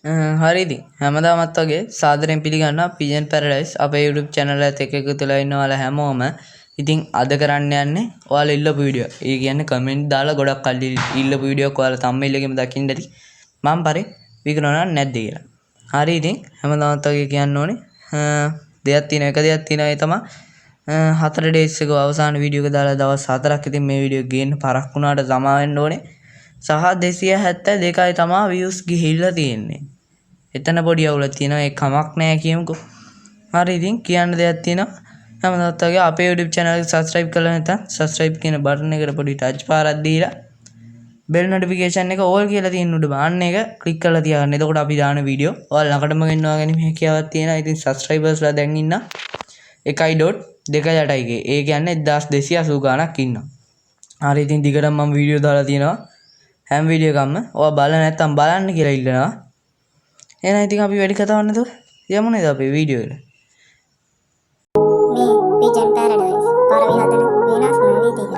හරි ඉතින් හැමදාමත් වගේ සාදරයෙන් පිළිගන්නවා පිජන් පැරඩයිස් අපේ YouTube channel එකත් එක්ක එකතු වෙලා ඉන්න ඔයාලා හැමෝම. ඉතින් අද කරන්න යන්නේ ඔයාලා ඉල්ලපු වීඩියෝ. ඒ කියන්නේ කමෙන්ට් දාලා ගොඩක් කල් ඉල්ලපු වීඩියෝ එක ඔයාලා thumbnail එකෙම දකින්න ඇති. මම පරි විකුණනවා නැද්ද කියලා. හරි ඉතින් හැමදාමත් වගේ කියන්න ඕනේ. දෙයක් තියෙනවා එක දෙයක් තියෙනවා ඒ තමයි 4 days එක අවසාන වීඩියෝ එක දාලා දවස් 4ක් ඉතින් මේ වීඩියෝ ගේන්න පරක් වුණාට සමා වෙන්න ඕනේ. සහ 272යි තමයි views ගිහිල්ලා තියෙන්නේ. එතන පොඩි අවුලක් තියෙනවා ඒ කමක් නෑ කියමුකෝ. හරි ඉතින් කියන්න දෙයක් තියෙනවා. හැමදාමත් වගේ අපේ YouTube channel එක subscribe කරලා නැත්නම් subscribe කියන button එකට පොඩි touch පාරක් දීලා bell notification එක all කියලා තියෙන උඩ බාන්න එක click කරලා තියාගන්න. එතකොට අපි දාන වීඩියෝ ඔයාලා ළඟටම ගෙන්නවා ගැනීම හැකියාවක් තියෙනවා. ඉතින් subscribersලා දැන් ඉන්න 1.28ක. ඒ කියන්නේ 1280 ගාණක් ඉන්නවා. හරි ඉතින් දිගටම මම වීඩියෝ දාලා තියෙනවා. හැම වීඩියෝ එකක්ම ඔයා බලලා නැත්නම් බලන්න කියලා ඉල්ලනවා. එහෙනම් ඉතින් අපි වැඩි කතාවක් නැතුව යමු නේද අපේ වීඩියෝ එකට. මේ පිජන් පැරඩයිස් පරවි හදන වෙනස්ම විදිහ.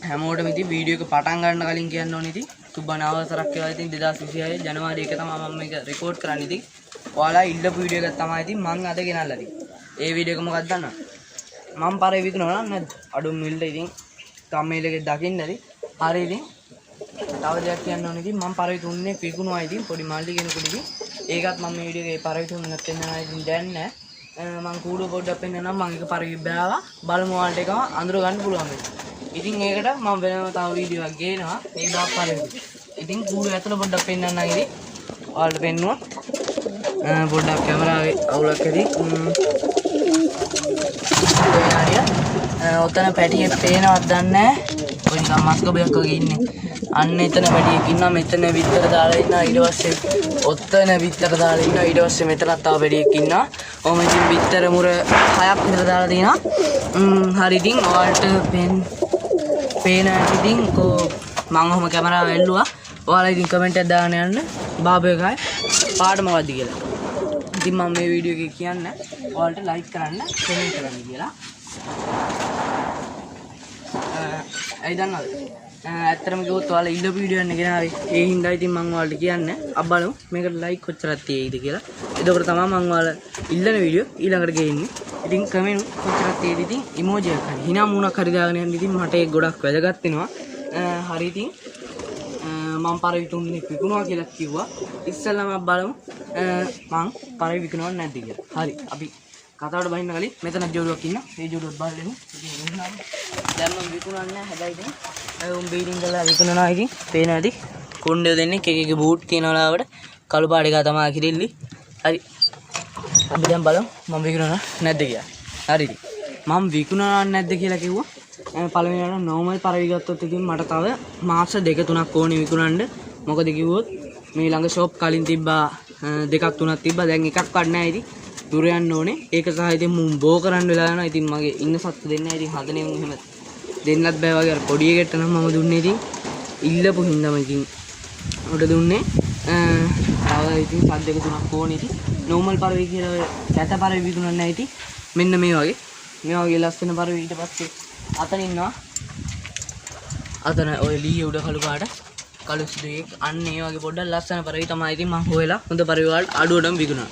හැමෝටම ඉතින් වීඩියෝ එක පටන් ගන්න කලින් කියන්න ඕනේ ඉතින් සුබන අවසරක් ඒවා ඉතින් 2026 ජනවාරි 1 තමයි මම මේක රෙකෝඩ් කරන්නේ ඉතින් ඔයාලා ඉල්ලපු වීඩියෝ එකක් තමයි ඉතින් මම අද ගෙනල්ලා තියෙන්නේ. ඒ වීඩියෝ එක මොකක්ද දන්නවද? මම පරේ විකුණනවා නැද්ද? අඩුම මිල්ල ඉතින් thumbnail එකේ දකින්න ඇති. හරි ඉතින් තව දෙයක් කියන්න ඕනේ ඉතින් මම පරේ තුන්නේ විකුණුවා ඉතින් පොඩි මල්ලි කෙනෙකුට ඉතින් ඒකත් මම මේ වීඩියෝ එකේ පරේ තුන්නත් පෙන්නනවා ඉතින් දැන් නෑ. මම කූඩුව පොඩ්ඩක් පෙන්නනම් මම එක පරේ බෑවා බලමු ඔයාලට එකම අඳුර ගන්න පුළුවන් වෙයි. ඉතින් ඒකට මම වෙනම තව වීඩියෝ එකක් ගේනවා ඒ බාක් පරේ. ඉතින් කූඩුව ඇතුළ පොඩ්ඩක් පෙන්නන්නම් ඉතින් ඔයාලට පෙන්නුවා. පොඩ්ඩක් කැමරාවේ අවුලක් ඇති. ඔතන පැටියෙක් පේනවත් දන්නේ නැහැ. ඔය නිකන් මස් ගොබයක් වගේ ඉන්නේ. අන්න එතන පැටියෙක් ඉන්නවා. මෙතන විතර දාලා ඉන්නවා. ඊට පස්සේ ඔතන විතර දාලා ඉන්නවා. ඊට පස්සේ මෙතනත් තව පැටියෙක් ඉන්නවා. ඔහොම ඉතින් විතර මුර 6ක් විතර දාලා තියෙනවා. හරි ඉතින් ඔයාලට පේන ඉතින් මම ඔහොම කැමරාව ඇල්ලුවා. ඔයාලා ඉතින් කමෙන්ට් එකක් දාන්න යන්න. බාබු එකයි පාට මොකද්ද කියලා. ඉතින් මම මේ වීඩියෝ එකේ කියන්නේ ඔයාලට ලයික් කරන්න, කමෙන්ට් කරන්න කියලා. ඇයි දන්නවද? ඇත්තටම කිව්වොත් ඔයාලා ඉල්ලපු වීඩියෝ එකක් ගෙනාවේ. ඒ හින්දා ඉතින් මම ඔයාලට කියන්නේ අබ්බලමු මේකට ලයික් කොච්චරක් තියෙයිද කියලා. එතකොට තමයි මම ඔයාලා ඉල්ලන වීඩියෝ ඊළඟට ගේන්නේ. ඉතින් කමෙන්ට් කොච්චරක් තියෙයිද ඉතින් ඉමෝජි එකක් හරි හිනා මූණක් හරි දාගෙන යන්න ඉතින් මට ඒක ගොඩක් වැදගත් වෙනවා. හරි ඉතින් මම පරවි තුන්නේ විකුණුවා කියලා කිව්වා. ඉස්සෙල්ලාම බලමු මම පරවි විකුණුවන්නේ නැද්ද කියලා. හරි අපි කතාවට බහින්න කලින් මෙතන ජෝඩුවක් ඉන්නවා. ඒ ජෝඩුවත් බලන්න. ඉතින් දැන් මම විකුණන්නේ නැහැ. හැබැයි ඉතින් උන් බීඩින් කරලා විකුණනවා ඉතින් පේනවා ඇති. කුණ්ඩය දෙන්නේ එකක බූට් තියනවා ලාවට. කළු පාට එක තමයි කිරිල්ලි. හරි. අපි දැන් බලමු මම විකුණනවා නැද්ද කියලා. හරි ඉතින් මම විකුණනවා නැද්ද කියලා කිව්වා. පළවෙනියට normal පරවි ගත්තොත් ඉතින් මට තව මාස 2-3ක් ඕනේ විකුණන්න. මොකද කිව්වොත් මේ ළඟ ෂොප් කලින් තිබ්බා 2-3ක් තිබ්බා. දැන් එකක්වත් නැහැ ඉතින්. දුර යන්න ඕනේ. ඒක සහ ඉතින් මුන් බෝ කරන්න වෙලා යනවා. ඉතින් මගේ ඉන්න සත්තු දෙන්න ඉතින් හදනේ මුන් එහෙම දෙන්නත් බෑ වගේ අර පොඩි එකකට නම් මම දුන්නේ ඉතින් ඉල්ලපු හින්දාම ඉතින් උඩ දුන්නේ. තව ඉතින් සත් 2-3ක් ඕනේ ඉතින්. normal පරවි කියලා කැත පරවි විකුණන්නේ නැහැ ඉතින්. මෙන්න මේ වගේ ලස්සන පරවි ඊට පස්සේ අතන ඉන්නවා. අතන ඔය ලී උඩ කළු පාට කළු සුදුෙක් අන්න ඒ වගේ පොඩ්ඩක් ලස්සන පරවි තමයි ඉතින් මම හොයලා හොඳ පරවි වලට අඩුවටම විකුණනවා.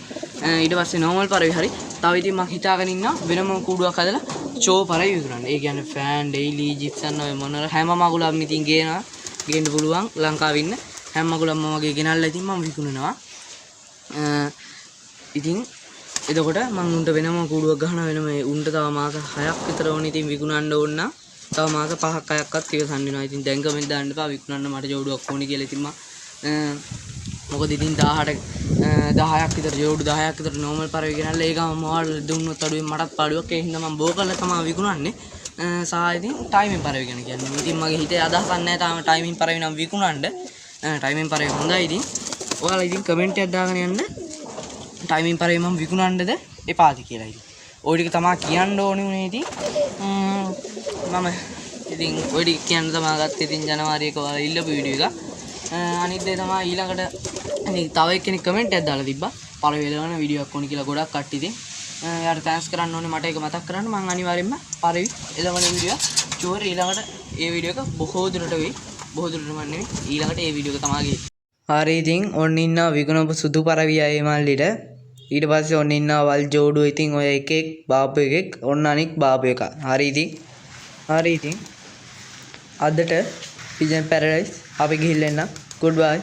ඊට පස්සේ normal පරවි හරි. තව ඉතින් මම හිතාගෙන ඉන්නවා වෙනම කූඩුවක් හදලා චෝ පරවි විකුණන්න. ඒ කියන්නේ ෆෑන්, ඩේලි, ජිප්සන් ඔය මොනර හැම මගුලක්ම ඉතින් ගේන්න පුළුවන් ලංකාවේ ඉන්න හැම මගුලක්ම වගේ ගෙනල්ලා ඉතින් මම විකුණනවා. ඉතින් එතකොට මම උන්ට වෙනම කූඩුවක් ගහනවා වෙනම උන්ට තව මාස 6ක් විතර ඕනේ ඉතින් විකුණන්න ඕන නම් තව මාස 5ක් 6ක්වත් ඉවසන්න වෙනවා. ඉතින් දැන් කමෙන්ට් දාන්න එපා විකුණන්න මට ජෝඩුවක් ඕනේ කියලා. ඉතින් මොකද ඉතින් 10ක් විතර ජෝඩු 10ක් විතර normal පරවි ගෙනල්ලා ඒකම මොවල් දුන්නොත් අඩුවෙන් මටත් පාඩුවක්. ඒ හින්දා මම බෝ කරලා තමයි විකුණන්නේ. සහ ඉතින් ටයිමින් පරවි ගැන කියන්නේ. ඉතින් මගේ හිතේ අදහසක් නැහැ තාම ටයිමින් පරවි නම් විකුණන්න. ටයිමින් පරවි හොඳයි ඉතින්. ඔයාලා ඉතින් කමෙන්ට් එකක් දාගෙන යන්න. ටයිමින් පරවි මම විකුණන්නද එපාද කියලා ඉතින්. ඔය ටික තමයි කියන්න ඕනේ උනේ ඉතින්. මම ඉතින් ඔය ටික කියන්න තමයි ගත්තේ ඉතින් ජනවාරි 1 ඔයාලා ඉල්ලපු වීඩියෝ එක. අනිත් දේ තමයි ඊළඟට ඉතින් තව එක්කෙනෙක් කමෙන්ට් එකක් දාලා තිබ්බා. පරවි එළවන වීඩියෝ එකක් ඕනි කියලා ගොඩක් කට්ටිය ඉතින්. යාට තෑන්ක්ස් කරන්න ඕනේ මට ඒක මතක් කරන්න. මම අනිවාර්යෙන්ම පරවි එළවන වීඩියෝ චෝර් ඊළඟට ඒ වීඩියෝ එක බොහෝ දුරට වෙයි. බොහෝ දුරට මන්නේ ඊළඟට ඒ වීඩියෝ එක තමයි හරි ඉතින් ඔන්න ඉන්නවා විකුණපු සුදු පරවියා ඒ මල්ලිට ඊට පස්සේ ඔන්න ඉන්නවා වල් ජෝඩුව ඉතින් ඔය එකෙක් බාපු එකෙක් ඔන්න අනික් බාපු එක හරි ඉතින් අදට පිජන් පැරඩයිස් අපි ගිහිල්ලා එන්න ගුඩ් බයි